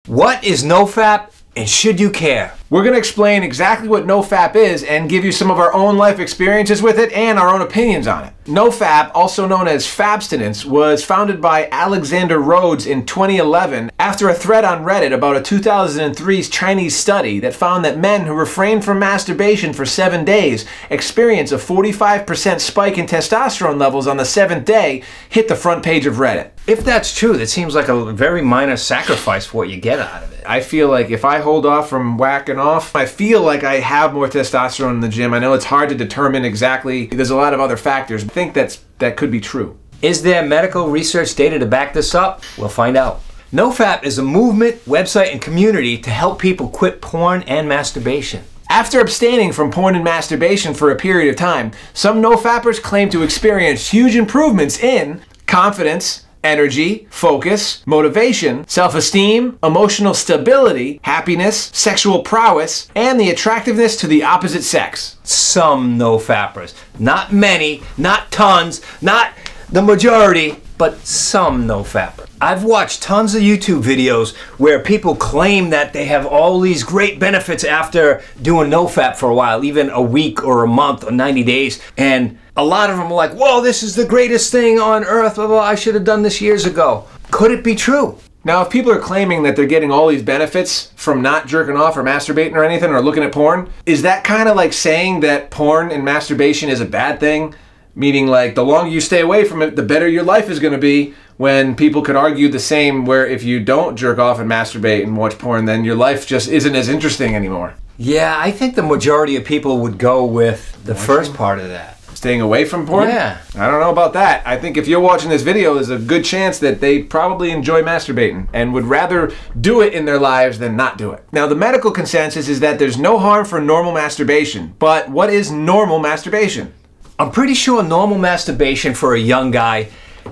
What is No Fap, and should you care? We're going to explain exactly what No Fap is and give you some of our own life experiences with it and our own opinions on it. No Fap, also known as fapstinence, was founded by Alexander Rhodes in 2011 after a thread on Reddit about a 2003 Chinese study that found that men who refrain from masturbation for 7 days experience a 45% spike in testosterone levels on the 7th day, hit the front page of Reddit. If that's true, that seems like a very minor sacrifice for what you get out of it. I feel like if I hold off from whacking off, I feel like I have more testosterone in the gym. I know it's hard to determine exactly. There's a lot of other factors. I think that could be true. Is there medical research data to back this up? We'll find out. No Fap is a movement, website, and community to help people quit porn and masturbation. After abstaining from porn and masturbation for a period of time, some No Fappers claim to experience huge improvements in confidence, energy, focus, motivation, self-esteem, emotional stability, happiness, sexual prowess, and the attractiveness to the opposite sex. Some No Fappers. Not many, not tons, not the majority, but some No Fappers. I've watched tons of YouTube videos where people claim that they have all these great benefits after doing No Fap for a while, even a week or a month or 90 days, and a lot of them are like, whoa, this is the greatest thing on earth, blah, blah, I should have done this years ago. Could it be true? Now, if people are claiming that they're getting all these benefits from not jerking off or masturbating or anything or looking at porn, is that kind of like saying that porn and masturbation is a bad thing? Meaning like the longer you stay away from it, the better your life is going to be, when people could argue the same where if you don't jerk off and masturbate and watch porn, then your life just isn't as interesting anymore. Yeah, I think the majority of people would go with the first part of that. Staying away from porn? Yeah. I don't know about that. I think if you're watching this video, there's a good chance that they probably enjoy masturbating and would rather do it in their lives than not do it. Now, the medical consensus is that there's no harm for normal masturbation. But what is normal masturbation? I'm pretty sure normal masturbation for a young guy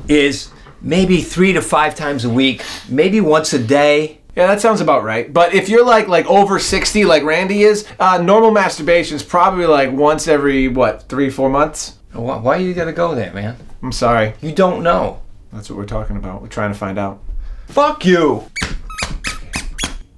is maybe 3 to 5 times a week, maybe once a day. Yeah, that sounds about right. But if you're like over 60 like Randy is, normal masturbation is probably like once every, what, 3-4 months? Why you gotta go there, man? I'm sorry. You don't know. That's what we're talking about. We're trying to find out. Fuck you!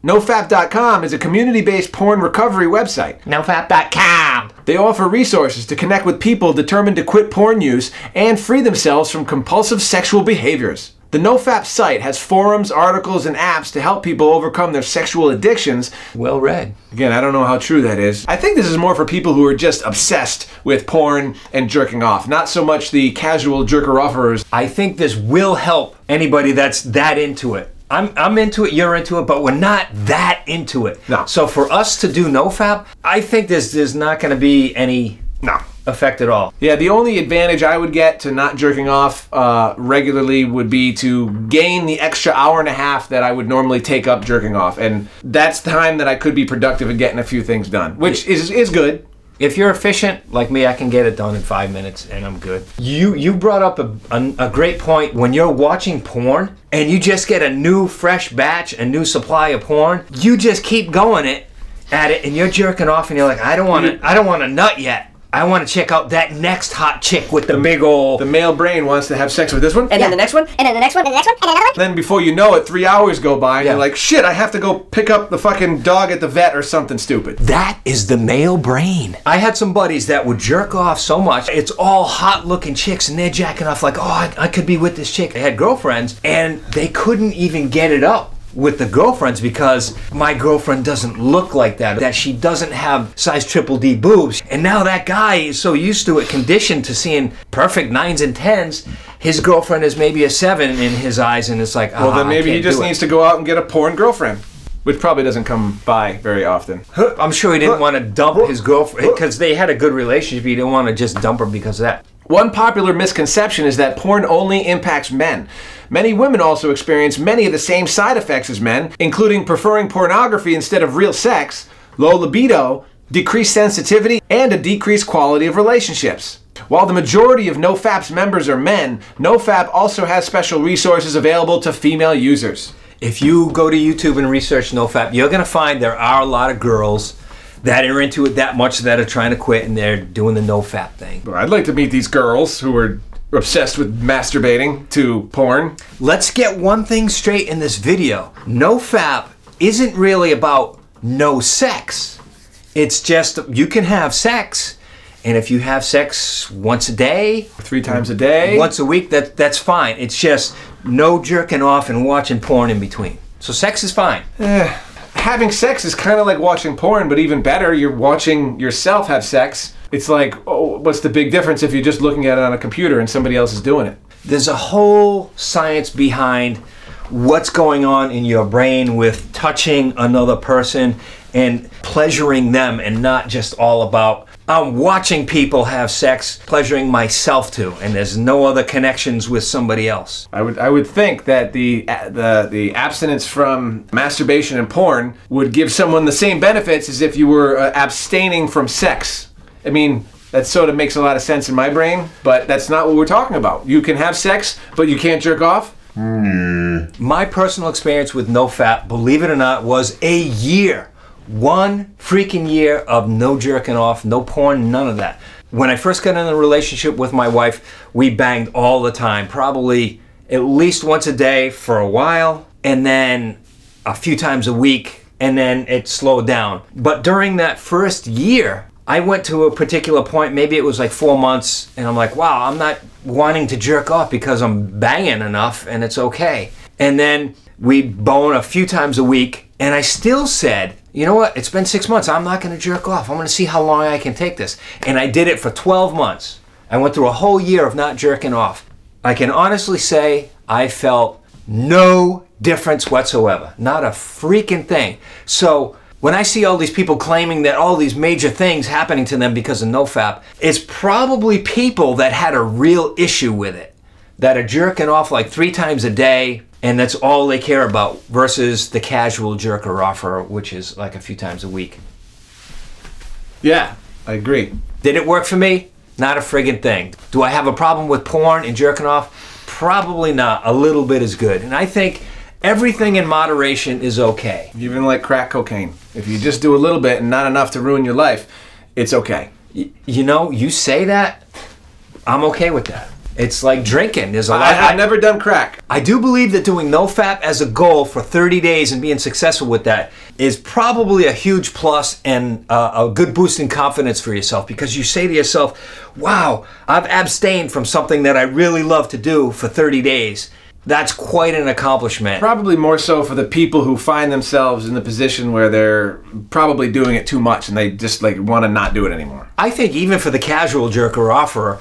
Nofap.com is a community-based porn recovery website. Nofap.com! They offer resources to connect with people determined to quit porn use and free themselves from compulsive sexual behaviors. The NoFap site has forums, articles, and apps to help people overcome their sexual addictions. Well read. Again, I don't know how true that is. I think this is more for people who are just obsessed with porn and jerking off, not so much the casual jerker-offers. I think this will help anybody that's that into it. I'm into it, you're into it, but we're not that into it. No. So for us to do NoFap, I think there's not going to be any effect at all. Yeah, the only advantage I would get to not jerking off regularly would be to gain the extra hour and a half that I would normally take up jerking off. And that's time that I could be productive in getting a few things done, which is good. If you're efficient, like me, I can get it done in 5 minutes and I'm good. You brought up a great point. When you're watching porn and you just get a new fresh batch, a new supply of porn, you just keep going at it and you're jerking off and you're like, I don't want to nut yet. I want to check out that next hot chick with the big old... The male brain wants to have sex with this one. And then the next one, and then the next one, and the next one, and another one. Then before you know it, 3 hours go by and you're like, shit, I have to go pick up the fucking dog at the vet or something stupid. That is the male brain. I had some buddies that would jerk off so much. It's all hot looking chicks and they're jacking off like, oh, I could be with this chick. They had girlfriends and they couldn't even get it up with the girlfriends because my girlfriend doesn't look like that she doesn't have size triple D boobs. And now that guy is so used to it, conditioned to seeing perfect 9s and 10s, his girlfriend is maybe a 7 in his eyes, and it's like, well, then maybe he just needs to go out and get a porn girlfriend, which probably doesn't come by very often. I'm sure he didn't want to dump his girlfriend because they had a good relationship. He didn't want to just dump her because of that. One popular misconception is that porn only impacts men. Many women also experience many of the same side effects as men, including preferring pornography instead of real sex, low libido, decreased sensitivity, and a decreased quality of relationships. While the majority of NoFap's members are men, NoFap also has special resources available to female users. If you go to YouTube and research NoFap, you're going to find there are a lot of girls that are into it that much that are trying to quit and they're doing the NoFap thing. Well, I'd like to meet these girls who are obsessed with masturbating to porn. Let's get one thing straight in this video. NoFap isn't really about no sex. It's just you can have sex, and if you have sex once a day, 3 times a day, once a week, that's fine. It's just no jerking off and watching porn in between. So sex is fine. Having sex is kind of like watching porn, but even better, you're watching yourself have sex. It's like, oh, what's the big difference if you're just looking at it on a computer and somebody else is doing it? There's a whole science behind what's going on in your brain with touching another person and pleasuring them, and not just all about I'm watching people have sex, pleasuring myself too, and there's no other connections with somebody else. I would think that the abstinence from masturbation and porn would give someone the same benefits as if you were abstaining from sex. I mean, that sort of makes a lot of sense in my brain, but that's not what we're talking about. You can have sex, but you can't jerk off? My personal experience with No Fap, believe it or not, was a year. 1 freaking year of no jerking off, no porn, none of that. When I first got in a relationship with my wife, we banged all the time, probably at least once a day for a while, and then a few times a week, and then it slowed down. But during that first year, I went to a particular point, maybe it was like 4 months, and I'm like, wow, I'm not wanting to jerk off because I'm banging enough and it's okay. And then we bone a few times a week, and I still said, you know what, it's been 6 months, I'm not gonna jerk off. I'm gonna see how long I can take this. And I did it for 12 months. I went through a whole year of not jerking off. I can honestly say I felt no difference whatsoever. Not a freaking thing. So when I see all these people claiming that all these major things happening to them because of No Fap, it's probably people that had a real issue with it, that are jerking off like 3 times a day, and that's all they care about, versus the casual jerker offer, which is like a few times a week. Yeah, I agree. Did it work for me? Not a friggin' thing. Do I have a problem with porn and jerking off? Probably not. A little bit is good. And I think everything in moderation is okay. Even like crack cocaine. If you just do a little bit and not enough to ruin your life, it's okay. You know, you say that, I'm okay with that. It's like drinking. There's a lot. I've never done crack. I do believe that doing No Fap as a goal for 30 days and being successful with that is probably a huge plus and a good boost in confidence for yourself, because you say to yourself, wow, I've abstained from something that I really love to do for 30 days. That's quite an accomplishment. Probably more so for the people who find themselves in the position where they're probably doing it too much and they just like want to not do it anymore. I think even for the casual jerker offer,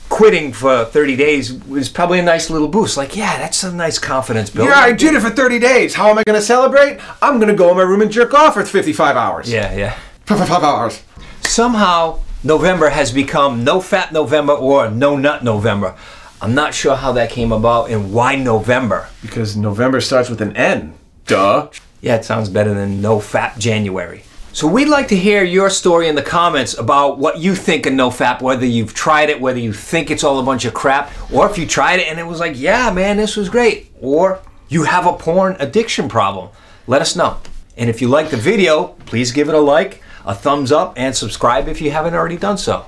quitting for 30 days was probably a nice little boost. Like, yeah, that's a nice confidence builder. Yeah, I did it for 30 days. How am I going to celebrate? I'm going to go in my room and jerk off for 55 hours. Yeah. 55 hours. Somehow, November has become No Fap November or No Nut November. I'm not sure how that came about and why November. Because November starts with an N. Duh. Yeah, it sounds better than No Fap January. So we'd like to hear your story in the comments about what you think of No Fap, whether you've tried it, whether you think it's all a bunch of crap, or if you tried it and it was like, yeah, man, this was great, or you have a porn addiction problem. Let us know. And if you like the video, please give it a like, a thumbs up, and subscribe if you haven't already done so.